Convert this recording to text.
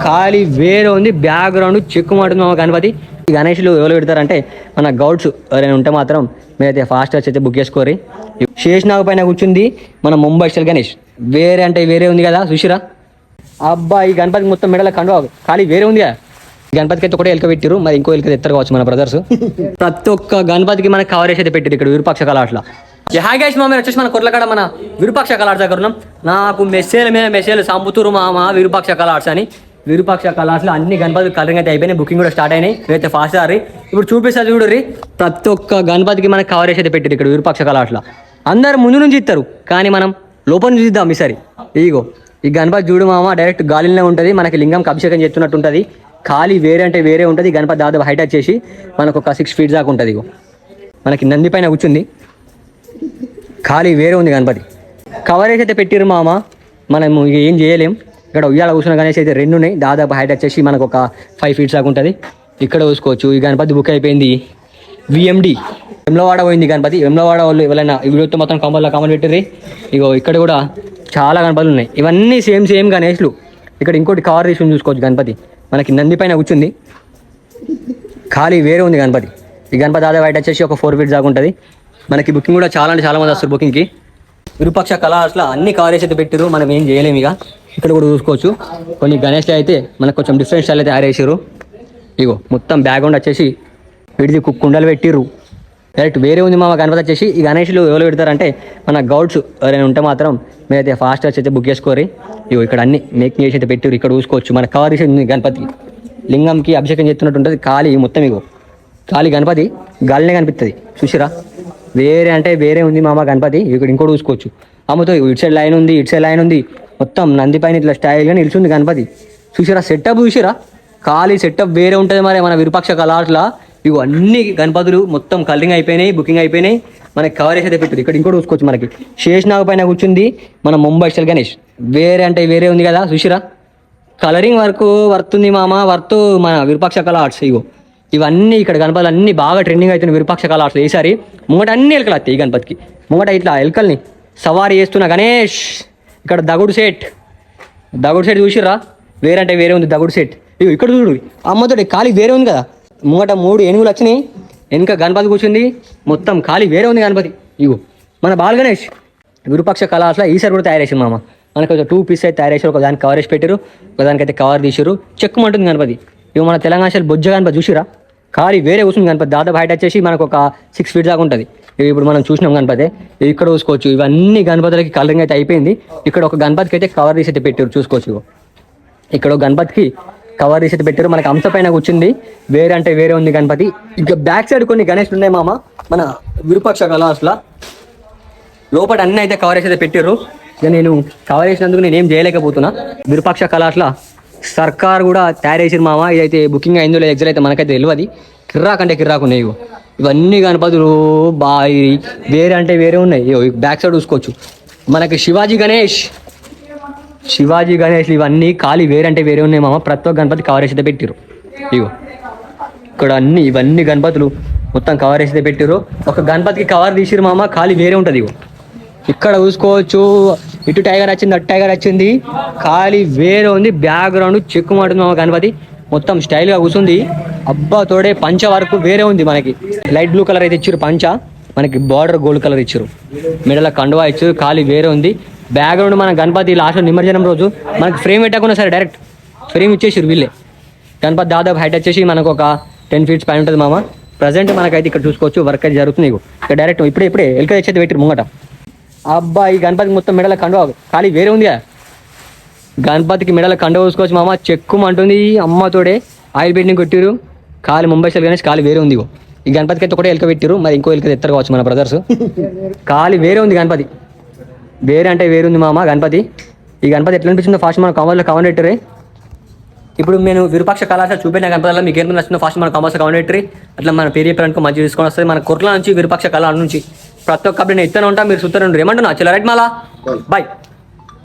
ఖాళీ వేరే ఉంది, బ్యాక్గ్రౌండ్ చెక్కుమంటుంది మా గణపతి. ఈ గణేష్లు ఎవరు పెడతారంటే మన గౌడ్స్ ఎవరైనా ఉంటే మాత్రం మీరైతే ఫాస్ట్ వచ్చి బుక్ చేసుకోరి. శేషనాగ పైన కూర్చుంది మన ముంబై స్టైల్ గణేష్. వేరే అంటే వేరే ఉంది కదా చూసిరా. అబ్బా ఈ గణపతికి మొత్తం మెడల కండువా ఖాళీ వేరే ఉంది కదా. గణపతికి అయితే ఒకటే ఎలుక పెట్టిరు, మరి ఇంకో ఎలుక ఎత్తరు కావచ్చు మన బ్రదర్స్. ప్రతి ఒక్క గణపతికి మనకి కవరేజ్ అయితే పెట్టిరు ఇక్కడ విరూపాక్ష కళాశాల. హాయ్ గైస్, మా మీరు వచ్చేసి మన కొర్లకాడ మన విరూపాక్ష కళాశాల దగ్గర ఉన్నాం. నాకు మెసేజ్ మీద మెసేజ్ సంపుతురు మా విరూపాక్ష కళాశాల అని. విరూపాక్ష కళాశాల అన్ని గణపతి కలరింగ్ అయితే అయిపోయినాయి, బుకింగ్ కూడా స్టార్ట్ అయినాయి. అయితే ఫాస్ట్ సారి ఇప్పుడు చూపిస్తా చూడరి. ప్రతి ఒక్క గణపతికి మనకి కవరేజ్ అయితే పెట్టిరు ఇక్కడ విరూపాక్ష కళాశాల. అందరు ముందు నుంచి ఇస్తారు కానీ మనం లోపల నుంచి ఇద్దాం ఈసారి. ఇగో ఈ గణపతి చూడు మామ, డైరెక్ట్ గాలిలోనే ఉంటుంది. మనకి లింగంకి అభిషేకం చేస్తున్నట్టు ఉంటుంది. ఖాళీ వేరే అంటే వేరే ఉంటుంది. గణపతి దాదాపు హైట్ వచ్చేసి మనకు ఒక 6 feet దాకా ఉంటుంది. ఇగో మనకి నంది పైన కూర్చుంది, ఖాళీ వేరే ఉంది గణపతి. కవరేజ్ అయితే పెట్టిరు మామ, మనం ఏం చేయలేం. ఇక్కడ ఉయ్యాల కూర్చున్న గణేష్ అయితే 2 ఉన్నాయి. దాదాపు హైట్ వచ్చేసి మనకు ఒక 5 feet దాకా ఉంటుంది. ఇక్కడ చూసుకోవచ్చు. ఈ గణపతి బుక్ అయిపోయింది VMD వెమ్లవాడ పోయింది గణపతి. వెమ్లవాడ వాళ్ళు ఎవరైనా ఈ వీడియోతో మొత్తం కాంబోలో కామెంట్ పెట్టిర్రి. ఇగో ఇక్కడ కూడా చాలా గణపతులు ఉన్నాయి. ఇవన్నీ సేమ్ గణేష్లు. ఇక్కడ ఇంకోటి కవర్ తీసుకుని చూసుకోవచ్చు. గణపతి మనకి నంది పైన కూర్చుంది, ఖాళీ వేరే ఉంది గణపతి. ఈ గణపతి దాదాపు హైట్ వచ్చేసి ఒక 4 feet దాకా ఉంటుంది. మనకి బుకింగ్ కూడా చాలా అంటే చాలా మంది వస్తారు బుకింగ్కి. విరూపాక్ష కళాశాల అన్ని కవరేజ్ అయితే పెట్టారు, మనం ఏం చేయలేము. ఇక ఇక్కడ కూడా చూసుకోవచ్చు. కొన్ని గణేష్లు అయితే మనకు కొంచెం డిఫరెంట్ స్టైల్ అయితే తయారు చేసారు. ఇగో మొత్తం బ్యాక్గ్రౌండ్ వచ్చేసి వీటిది కుండలు పెట్టిర్రు. డైరెక్ట్ వేరే ఉంది మా గణపతి వచ్చేసి. ఈ గణేష్లు ఎవరు పెడతారంటే మన గౌడ్స్ ఎవరైనా ఉంటే మాత్రం మీరైతే ఫాస్ట్ వచ్చి బుక్ చేసుకోరి. ఇగో ఇక్కడ అన్ని మేకింగ్ చేసి అయితే పెట్టారు. ఇక్కడ చూసుకోవచ్చు. మన కవర్ చేసి ఉంది గణపతికి, లింగంకి అభిషేకం చేస్తున్నట్టు ఉంటుంది. ఖాళీ మొత్తం ఇగో ఖాళీ గణపతి గాలినే కనిపిస్తుంది చూసిరా. వేరే అంటే వేరే ఉంది మామ గణపతి. ఇక్కడ ఇంకోటి చూసుకోవచ్చు. అమ్మతో ఇటు సైడ్ లైన్ ఉంది, ఇటు సైడ్ లైన్ ఉంది. మొత్తం నంది పైన ఇట్లా స్టైల్గా నిలిచింది గణపతి. చూసిరా సెటప్ చూసిరా. ఖాళీ సెటప్ వేరే ఉంటుంది మరి మన విరూపాక్ష కళాశాల. ఇవి అన్ని గణపతులు మొత్తం కలరింగ్ అయిపోయినాయి, బుకింగ్ అయిపోయినాయి. మనకి కవరేజ్ అయితే పెట్టారు. ఇక్కడ ఇంకోటి చూసుకోవచ్చు. మనకి శేషనాగ పైన కూర్చుంది మన ముంబై స్టైల్ గణేష్. వేరే అంటే వేరే ఉంది కదా చూసిరా. కలరింగ్ వర్తుంది మామ, వర్త్ మన విరూపాక్ష కళా ఆర్ట్స్. ఇగో ఇవన్నీ ఇక్కడ గణపతులు అన్ని బాగా ట్రెండింగ్ అవుతున్నాయి విరూపాక్ష కళా ఆర్ట్స్. ఈసారి ముంగట అన్ని ఎలుకలు వస్తాయి ఈ గణపతికి. ముంగట ఇట్లా ఎలుకల్ని సవారీ చేస్తున్న గణేష్. ఇక్కడ దగుడు సెట్ చూసిర్రా. వేరే అంటే వేరే ఉంది దగుడు సెట్. ఇగో ఇక్కడ చూడు అమ్మతోటి ఖాళీ వేరే ఉంది కదా. ముంగట 3 ఏనుగులు వచ్చినాయి, వెనుక గణపతి కూర్చుంది. మొత్తం ఖాళీ వేరే ఉంది గణపతి. ఇగో మన బాల్ గణేష్ విరూపాక్ష కళాశాల ఈసారి కూడా తయారు చేసింది మామ. మనకు ఒక 2 pieces అయితే తయారు చేశారు. ఒక దానికి కవరేజ్ పెట్టారు, ఒక దానికైతే కవర్ తీసారు. చెక్కుమంటుంది గణపతి. ఇవి మన తెలంగాణ స్టైల్ బొజ్జ గణపతి చూసిరా. ఖాళీ వేరే కూర్చుంది గణపతి. దాదాపు హైట్ వచ్చేసి మనకు ఒక 6 feet దాకా ఉంటుంది. ఇవి ఇప్పుడు మనం చూసినాం గణపతి. ఇక్కడ చూసుకోవచ్చు. ఇవన్నీ గణపతులకి కలరింగ్ అయితే అయిపోయింది. ఇక్కడ ఒక గణపతికి అయితే కవర్ తీసి అయితే పెట్టారు చూసుకోవచ్చు. ఇక్కడ ఒక గణపతికి కవర్ తీసి అయితే పెట్టారు. మనకి అంశ పైన కూర్చుంది. వేరే అంటే వేరే ఉంది గణపతి. ఇక బ్యాక్ సైడ్ కొన్ని గణేష్లు ఉన్నాయి మామ మన విరూపాక్ష కళాశాల. లోపల అన్నీ అయితే కవర్ అయితే పెట్టారు. ఇక నేను కవర్ చేసినందుకు నేను ఏం చేయలేకపోతున్నా. విరూపాక్ష కళాశాల సర్కార్ కూడా తయారు చేసారు మామ. ఇదైతే బుకింగ్ అయిందో లేదు ఎగ్జామ్ అయితే మనకైతే తెలియదు. కిర్రాకంటే కిర్రాకున్నాయి. ఇవన్నీ గణపతులు బాయి వేరే అంటే వేరే ఉన్నాయి. బ్యాక్ సైడ్ చూసుకోవచ్చు. మనకి శివాజీ గణేష్ ఇవన్నీ ఖాళీ వేరే అంటే వేరే ఉన్నాయి మామ. ప్రతి ఒక్క గణపతి కవర్ అయితే పెట్టారు. ఇగో ఇక్కడ ఇవన్నీ గణపతులు మొత్తం కవర్ అయితే పెట్టారు. ఒక గణపతికి కవర్ తీసిరు మామ, ఖాళీ వేరే ఉంటుంది. ఇగో ఇక్కడ చూసుకోవచ్చు. ఇటు టైగర్ వచ్చింది, అటు టైగర్ వచ్చింది. ఖాళీ వేరే ఉంది. బ్యాక్గ్రౌండ్ చెక్కుమంటుంది మామ గణపతి. మొత్తం స్టైల్గా కూర్చుంది. అబ్బా తోడే పంచ వరకు వేరే ఉంది. మనకి లైట్ బ్లూ కలర్ అయితే ఇచ్చారు పంచ. మనకి బార్డర్ గోల్డ్ కలర్ ఇచ్చారు. మెడల కండువా ఇచ్చారు. ఖాళీ వేరే ఉంది. బ్యాక్గ్రౌండ్ మన గణపతి లాస్ట్ నిమజ్జనం రోజు మనకి ఫ్రేమ్ పెట్టకుండా సరే డైరెక్ట్ ఫ్రేమ్ ఇచ్చేసారు వీళ్ళే. గణపతి దాదాపు హైట్ వచ్చేసి మనకు ఒక 10 feet పైన ఉంటుంది మామ. ప్రజెంట్ మనకైతే ఇక్కడ చూసుకోవచ్చు వర్క్ అయితే జరుగుతుంది. ఇక్కడ డైరెక్ట్ ఇప్పుడే ఎల్క తెచ్చేది పెట్టారు ముంగట. అబ్బా ఈ గణపతికి మొత్తం మెడల కండువా ఖాళీ వేరే ఉంది. గణపతికి మెడల కండువా చూసుకోవచ్చు మామ. చెక్కుమంటుంది అమ్మతోడే. ఆయిల్ పెయింటింగ్ కొట్టిరు. ఖాళీ ముంబై స్టైల్ గణేష్ ఖాళీ వేరే ఉంది. ఈ గణపతికి అయితే ఒకటే ఎలుక పెట్టారు, మరి ఇంకో ఎలుక ఎత్తారు కావచ్చు మన బ్రదర్స్. ఖాళీ వేరే ఉంది గణపతి. వేరే అంటే వేరే ఉంది మామ గణపతి. ఈ గణపతి ఎట్లా అనిపించిందో ఫాస్ట్ మన కామెంట్లో కామెంట్ పెట్టరు. ఇప్పుడు నేను విరూపాక్ష కళాశాల చూపిన గణపతిలో మీకు ఏమైనా నచ్చిందో ఫాస్ట్ మన కామెంట్లో కామెంట్ పెట్టరు. అట్లా మన పేరు చెప్పడానికి మంచి తీసుకొని వస్తుంది. మన కుర్ల నుంచి విరూపాక్ష కళ నుంచి ప్రతి ఒక్క నేను ఇస్తూనే ఉంటా. మీరు చూస్తూనే ఉంటారు. ఏమంటున్నా చలో రైట్ మాలా బాయ్.